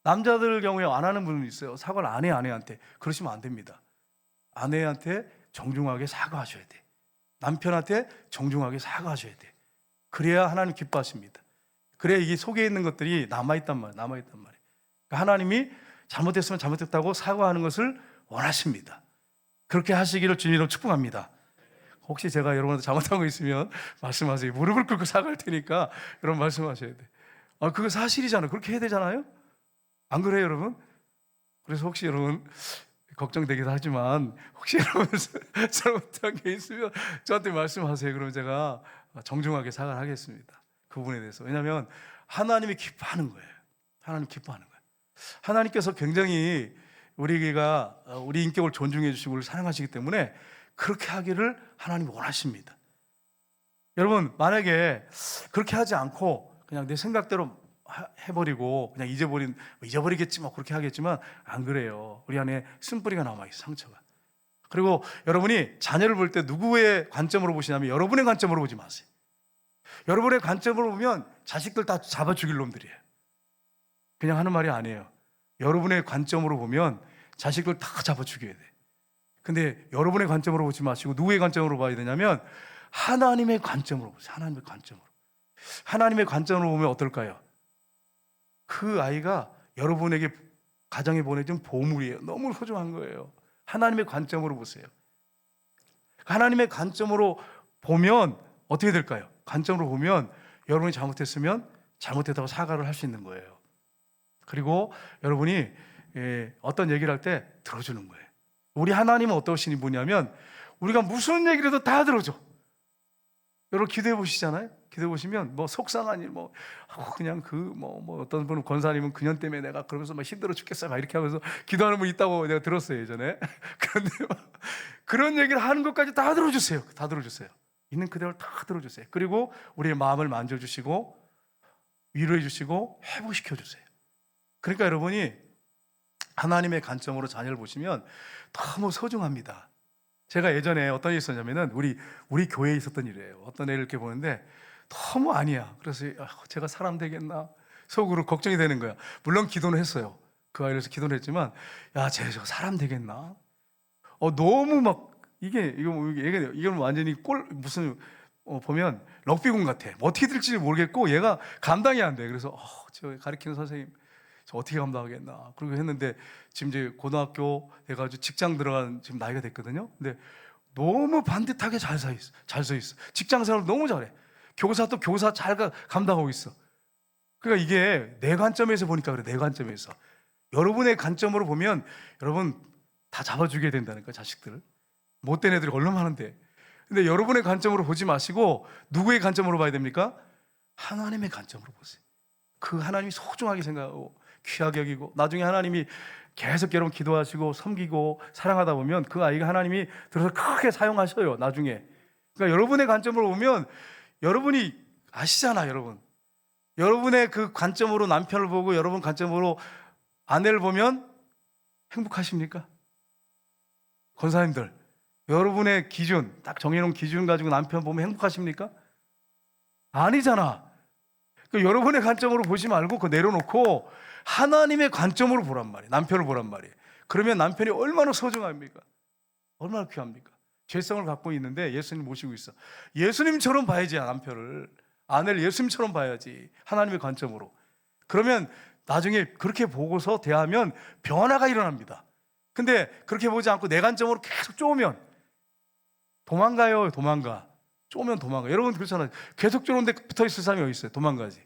남자들 경우에 안 하는 분이 있어요. 사과를 안 해, 아내한테. 그러시면 안 됩니다. 아내한테 정중하게 사과하셔야 돼. 남편한테 정중하게 사과하셔야 돼. 그래야 하나님 기뻐하십니다. 그래야 이게 속에 있는 것들이 남아있단 말이에요. 그러니까 하나님이 잘못했으면 잘못했다고 사과하는 것을 원하십니다. 그렇게 하시기를 주님으로 축복합니다. 혹시 제가 여러분한테 잘못한 거 있으면 말씀하세요. 무릎을 꿇고 사과할 테니까 여러분 말씀하셔야 돼. 그거 사실이잖아요. 그렇게 해야 되잖아요. 안 그래요, 여러분? 그래서 혹시 여러분 걱정되기도 하지만 혹시 여러분 잘못한 게 있으면 저한테 말씀하세요. 그러면 제가 정중하게 사과를 하겠습니다. 그 부분에 대해서. 왜냐하면 하나님이 기뻐하는 거예요. 하나님 기뻐하는 거예요. 하나님께서 굉장히 우리가 우리 인격을 존중해 주시고 우리를 사랑하시기 때문에 그렇게 하기를 하나님이 원하십니다. 여러분 만약에 그렇게 하지 않고 그냥 내 생각대로 해버리고 그냥 잊어버리겠지 뭐 그렇게 하겠지만 안 그래요. 우리 안에 쓴뿌리가 남아있어요. 상처가. 그리고 여러분이 자녀를 볼 때 누구의 관점으로 보시냐면 여러분의 관점으로 보지 마세요. 여러분의 관점으로 보면 자식들 다 잡아 죽일 놈들이에요. 그냥 하는 말이 아니에요. 여러분의 관점으로 보면 자식들 다 잡아 죽여야 돼. 근데 여러분의 관점으로 보지 마시고 누구의 관점으로 봐야 되냐면 하나님의 관점으로 보세요. 하나님의 관점으로. 하나님의 관점으로 보면 어떨까요? 그 아이가 여러분에게 가정에 보내준 보물이에요. 너무 소중한 거예요. 하나님의 관점으로 보세요. 하나님의 관점으로 보면 어떻게 될까요? 관점으로 보면 여러분이 잘못했으면 잘못했다고 사과를 할 수 있는 거예요. 그리고 여러분이 어떤 얘기를 할 때 들어주는 거예요. 우리 하나님은 어떠신 분이냐면 우리가 무슨 얘기를 해도 다 들어줘. 여러분 기도해 보시잖아요. 기도해 보시면 뭐 속상한 일, 뭐 그냥 어떤 분은 권사님은 그년 때문에 내가 그러면서 막 힘들어 죽겠어요, 막 이렇게 하면서 기도하는 분 있다고 내가 들었어요 예전에. 그런데 그런 얘기를 하는 것까지 다 들어주세요. 다 들어주세요. 있는 그대로 다 들어주세요. 그리고 우리의 마음을 만져주시고 위로해 주시고 회복시켜 주세요. 그러니까 여러분이 하나님의 관점으로 자녀를 보시면 너무 소중합니다. 제가 예전에 어떤 일이 있었냐면은 우리 교회에 있었던 일이에요. 어떤 애를 이렇게 보는데 너무 아니야. 그래서 제가 사람 되겠나 속으로 걱정이 되는 거야. 물론 기도는 했어요. 그 아이를 위해서 기도는 했지만 쟤 사람 되겠나? 너무 막 이건 완전히 무슨 보면 럭비공 같아. 어떻게 될지 모르겠고 얘가 감당이 안 돼. 그래서 저 가르치는 선생님 저 어떻게 감당하겠나. 그리고 했는데 지금 이제 고등학교 돼가지고 직장 들어간 지금 나이가 됐거든요. 근데 너무 반듯하게 잘 서 있어. 직장 생활 너무 잘해. 교사도 교사 잘 감당하고 있어. 그러니까 이게 내 관점에서 보니까 그래. 내 관점에서 여러분의 관점으로 보면 여러분 다 잡아주게 된다니까. 자식들을 못된 애들이 얼마나 많은데. 근데 여러분의 관점으로 보지 마시고 누구의 관점으로 봐야 됩니까? 하나님의 관점으로 보세요. 그 하나님이 소중하게 생각하고 귀하게 여기고 나중에 하나님이 계속 여러분 기도하시고 섬기고 사랑하다 보면 그 아이가 하나님이 들어서 크게 사용하셔요 나중에. 그러니까 여러분의 관점으로 보면 여러분이 아시잖아. 여러분의 그 관점으로 남편을 보고 여러분 관점으로 아내를 보면 행복하십니까? 권사님들 여러분의 기준 딱 정해놓은 기준 가지고 남편 보면 행복하십니까? 아니잖아. 여러분의 관점으로 보지 말고 그거 내려놓고 하나님의 관점으로 보란 말이에요. 남편을 보란 말이에요. 그러면 남편이 얼마나 소중합니까? 얼마나 귀합니까? 죄성을 갖고 있는데 예수님 모시고 있어. 예수님처럼 봐야지 남편을. 아내를 예수님처럼 봐야지. 하나님의 관점으로. 그러면 나중에 그렇게 보고서 대하면 변화가 일어납니다. 근데 그렇게 보지 않고 내 관점으로 계속 쪼으면 도망가요. 쪼면 도망가. 여러분 그렇잖아요. 계속 쪼는데 붙어 있을 사람이 어디 있어요? 도망가지.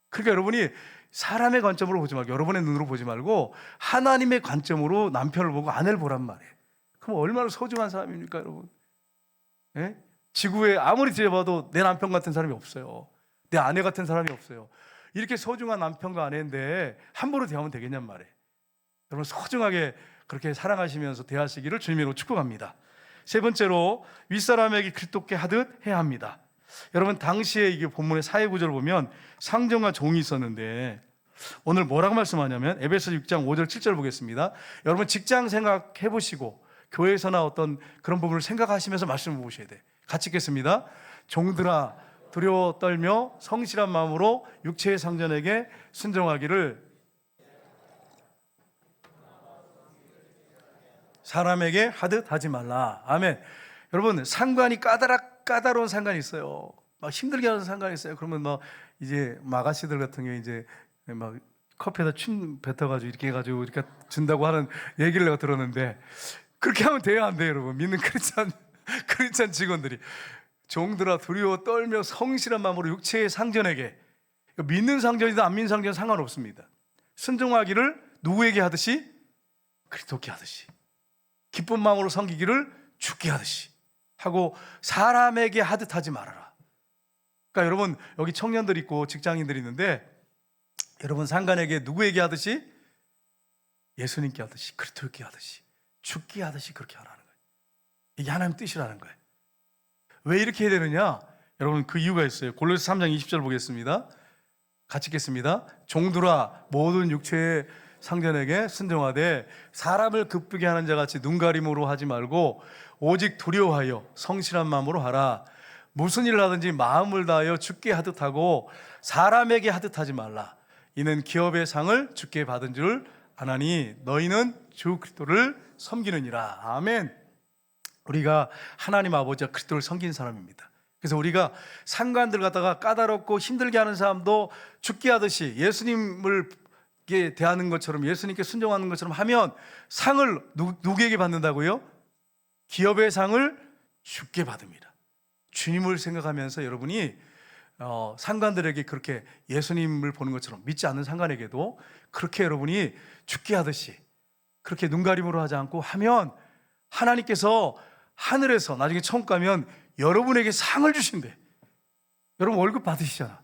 그러니까 여러분이 사람의 관점으로 보지 말고 여러분의 눈으로 보지 말고 하나님의 관점으로 남편을 보고 아내를 보란 말이에요. 그럼 얼마나 소중한 사람입니까, 여러분? 예? 지구에 아무리 뒤져봐도 내 남편 같은 사람이 없어요. 내 아내 같은 사람이 없어요. 이렇게 소중한 남편과 아내인데 함부로 대하면 되겠냔 말이에요. 여러분 소중하게 그렇게 사랑하시면서 대하시기를 주님으로 축복합니다. 세 번째로 윗사람에게 그리스도께 하듯 해야 합니다. 여러분 당시에 이게 본문의 사회 구조를 보면 상전과 종이 있었는데 오늘 뭐라고 말씀하냐면 에베소 6장 5절 7절 보겠습니다. 여러분 직장 생각해 보시고 교회에서나 어떤 그런 부분을 생각하시면서 말씀을 보셔야 돼. 같이 읽겠습니다. 종들아 두려워 떨며 성실한 마음으로 육체의 상전에게 순종하기를 사람에게 하듯 하지 말라. 아멘. 여러분 상관이 까다로운 상관이 있어요. 막 힘들게 하는 상관이 있어요. 그러면 이제 아가씨들 같은 경우에 이제 막 커피에다 침 뱉어가지고 이렇게 해가지고 이렇게 준다고 하는 얘기를 내가 들었는데 그렇게 하면 돼야 안 돼요, 여러분. 믿는 크리스찬 직원들이 종들아 두려워 떨며 성실한 마음으로 육체의 상전에게 믿는 상전이든 안 믿는 상전은 상관없습니다. 순종하기를 누구에게 하듯이? 그리스도께 하듯이. 기쁜 마음으로 섬기기를 주께 하듯이 하고 사람에게 하듯 하지 말아라. 그러니까 여러분 여기 청년들 있고 직장인들이 있는데 여러분 상관에게 누구에게 하듯이? 예수님께 하듯이 그리스도께 하듯이 주께 하듯이 그렇게 하라는 거예요. 이게 하나님 뜻이라는 거예요. 왜 이렇게 해야 되느냐? 여러분 그 이유가 있어요. 골로새 3장 20절 보겠습니다. 같이 읽겠습니다. 종들아 모든 육체의 상전에게 순종하되 사람을 기쁘게 하는 자같이 눈가림으로 하지 말고 오직 두려워하여 성실한 마음으로 하라. 무슨 일을 하든지 마음을 다하여 주께 하듯 하고 사람에게 하듯 하지 말라. 이는 기업의 상을 주께 받은 줄 아나니 너희는 주 그리스도를 섬기느니라. 아멘. 우리가 하나님 아버지와 그리스도를 섬긴 사람입니다. 그래서 우리가 상관들 갖다가 까다롭고 힘들게 하는 사람도 죽게 하듯이 예수님을 대하는 것처럼 예수님께 순종하는 것처럼 하면 상을 누구에게 받는다고요? 기업의 상을 주께 받습니다. 주님을 생각하면서 여러분이 상관들에게 그렇게 예수님을 보는 것처럼 믿지 않는 상관에게도 그렇게 여러분이 죽게 하듯이 그렇게 눈가림으로 하지 않고 하면 하나님께서 하늘에서 나중에 천국 가면 여러분에게 상을 주신대. 여러분 월급 받으시잖아.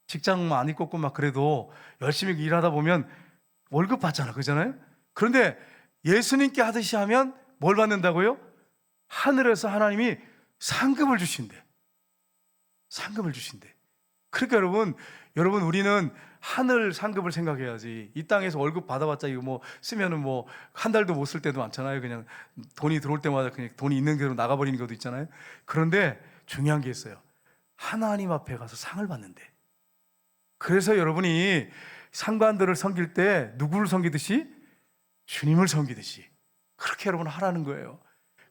직장 안 있고 막 그래도 열심히 일하다 보면 월급 받잖아. 그잖아요? 그런데 예수님께 하듯이 하면 뭘 받는다고요? 하늘에서 하나님이 상급을 주신대. 상급을 주신대. 그러니까 여러분 우리는 하늘 상급을 생각해야지. 이 땅에서 월급 받아봤자 이거 뭐 쓰면은 뭐 한 달도 못 쓸 때도 많잖아요. 그냥 돈이 들어올 때마다 그냥 돈이 있는 대로 나가버리는 것도 있잖아요. 그런데 중요한 게 있어요. 하나님 앞에 가서 상을 받는데. 그래서 여러분이 상관들을 섬길 때 누구를 섬기듯이? 주님을 섬기듯이 그렇게 여러분 하라는 거예요.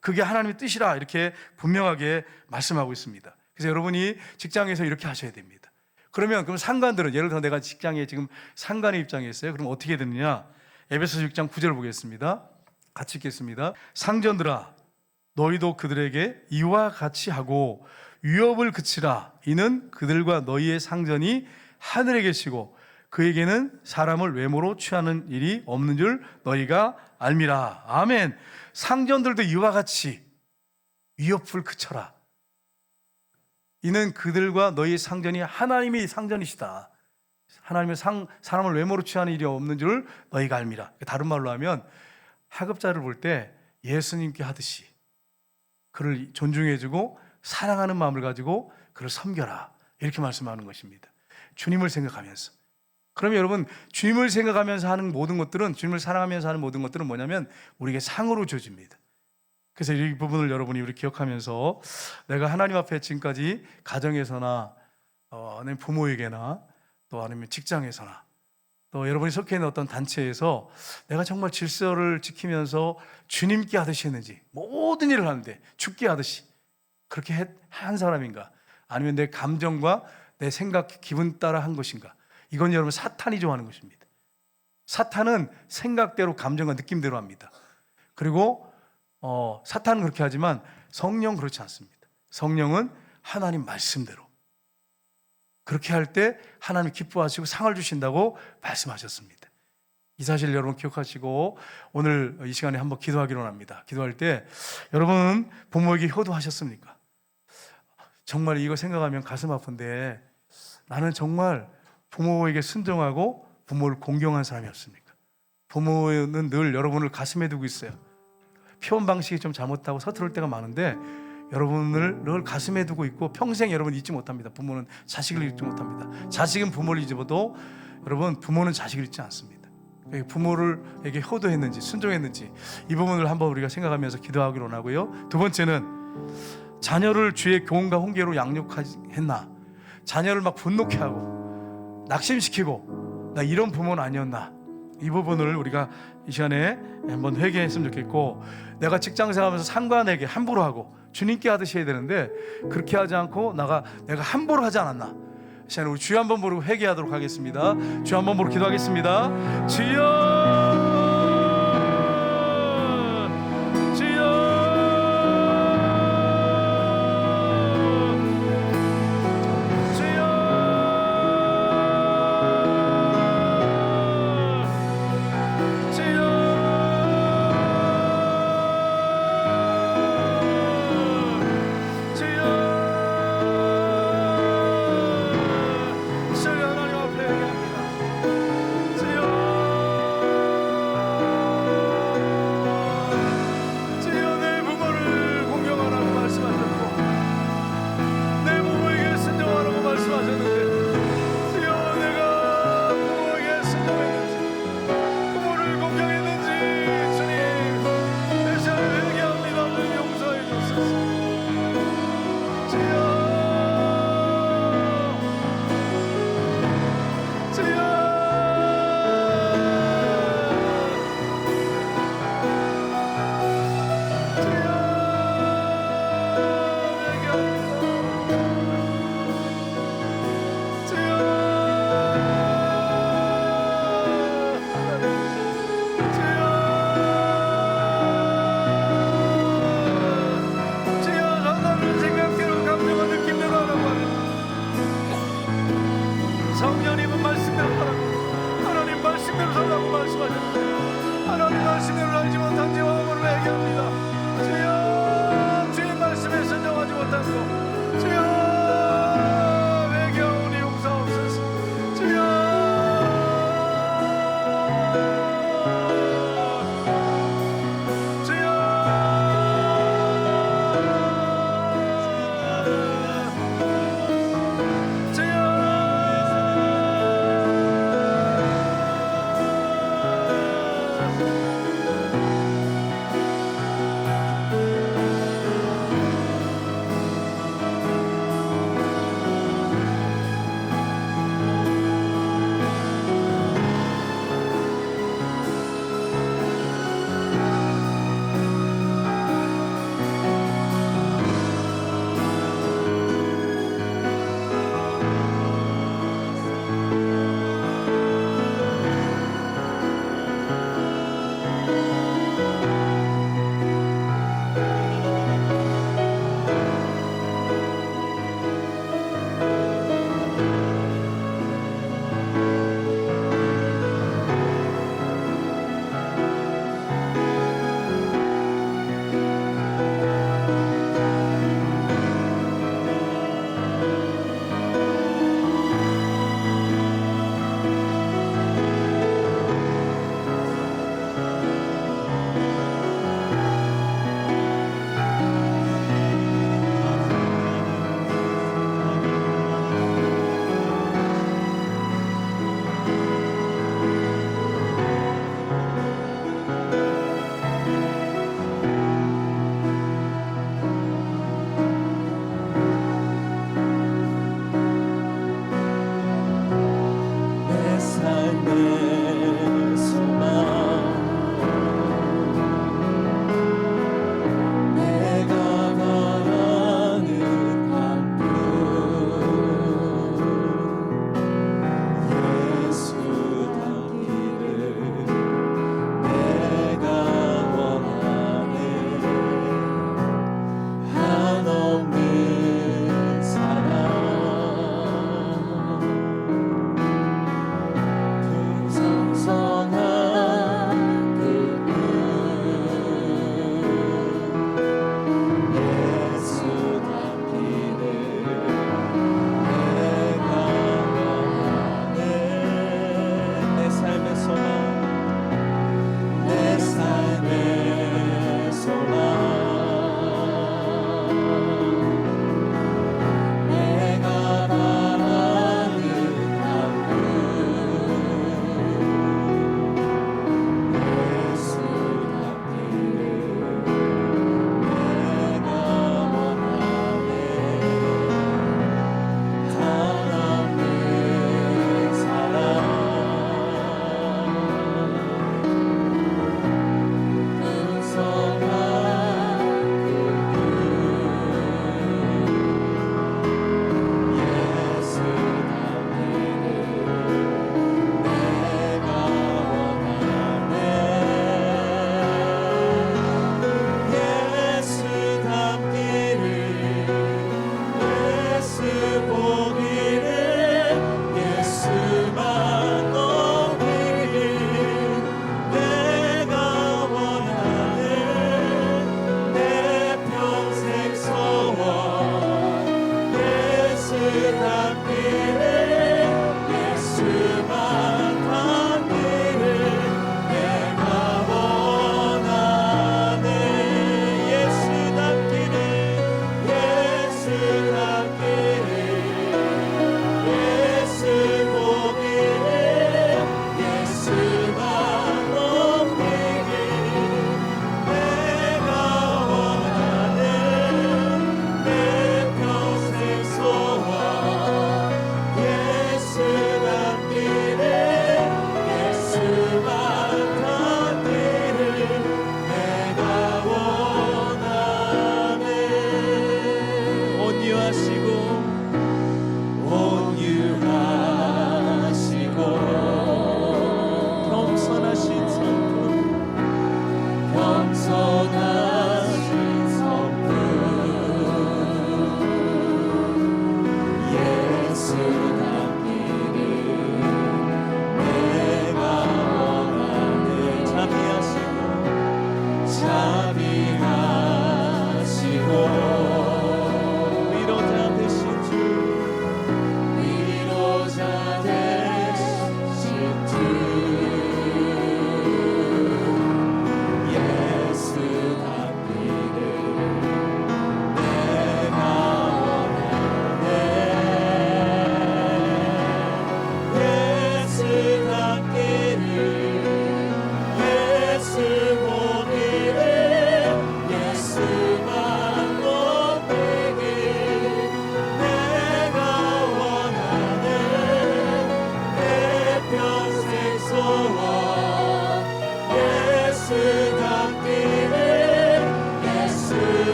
그게 하나님의 뜻이라 이렇게 분명하게 말씀하고 있습니다. 그래서 여러분이 직장에서 이렇게 하셔야 됩니다. 그럼 상관들은, 예를 들어 내가 직장에 지금 상관의 입장에 있어요. 그럼 어떻게 되느냐? 에베소서 6장 9절 보겠습니다. 같이 읽겠습니다. 상전들아, 너희도 그들에게 이와 같이 하고 위협을 그치라. 이는 그들과 너희의 상전이 하늘에 계시고 그에게는 사람을 외모로 취하는 일이 없는 줄 너희가 알미라. 아멘. 상전들도 이와 같이 위협을 그쳐라. 이는 그들과 너희 상전이 하나님이 상전이시다. 하나님의 사람을 외모로 취하는 일이 없는 줄 너희가 알미라. 다른 말로 하면 하급자를 볼 때 예수님께 하듯이 그를 존중해주고 사랑하는 마음을 가지고 그를 섬겨라. 이렇게 말씀하는 것입니다. 주님을 생각하면서. 그러면 여러분, 주님을 생각하면서 하는 모든 것들은, 주님을 사랑하면서 하는 모든 것들은 뭐냐면 우리에게 상으로 주어집니다. 그래서 이 부분을 여러분이 우리 기억하면서 내가 하나님 앞에 지금까지 가정에서나 아니면 부모에게나 또 아니면 직장에서나 또 여러분이 속해 있는 어떤 단체에서 내가 정말 질서를 지키면서 주님께 하듯이 했는지, 모든 일을 하는데 죽게 하듯이 그렇게 한 사람인가, 아니면 내 감정과 내 생각, 기분 따라 한 것인가. 이건 여러분 사탄이 좋아하는 것입니다. 사탄은 생각대로 감정과 느낌대로 합니다. 그리고 사탄은 그렇게 하지만 성령 그렇지 않습니다. 성령은 하나님 말씀대로 그렇게 할 때 하나님 기뻐하시고 상을 주신다고 말씀하셨습니다. 이 사실 여러분 기억하시고 오늘 이 시간에 한번 기도하기로 합니다. 기도할 때 여러분 부모에게 효도하셨습니까? 정말 이거 생각하면 가슴 아픈데 나는 정말 부모에게 순종하고 부모를 공경한 사람이었습니까? 부모는 늘 여러분을 가슴에 두고 있어요. 표현 방식이 좀 잘못하고 서투를 때가 많은데 여러분을 늘 가슴에 두고 있고 평생 여러분 잊지 못합니다. 부모는 자식을 잊지 못합니다. 자식은 부모를 잊어도 여러분 부모는 자식을 잊지 않습니다. 부모를에게 효도했는지 순종했는지 이 부분을 한번 우리가 생각하면서 기도하기로 하고요. 두 번째는 자녀를 주의 교훈과 훈계로 양육했나, 자녀를 막 분노케 하고 낙심시키고 나 이런 부모는 아니었나, 이 부분을 우리가 이 시간에 한번 회개했으면 좋겠고, 내가 직장생활하면서 상관에게 함부로 하고 주님께 하듯이 해야 되는데 그렇게 하지 않고 내가 함부로 하지 않았나. 이 시간에 우리 주여 한번 부르고 회개하도록 하겠습니다. 주여 한번 부르고 기도하겠습니다. 주여,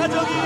가정이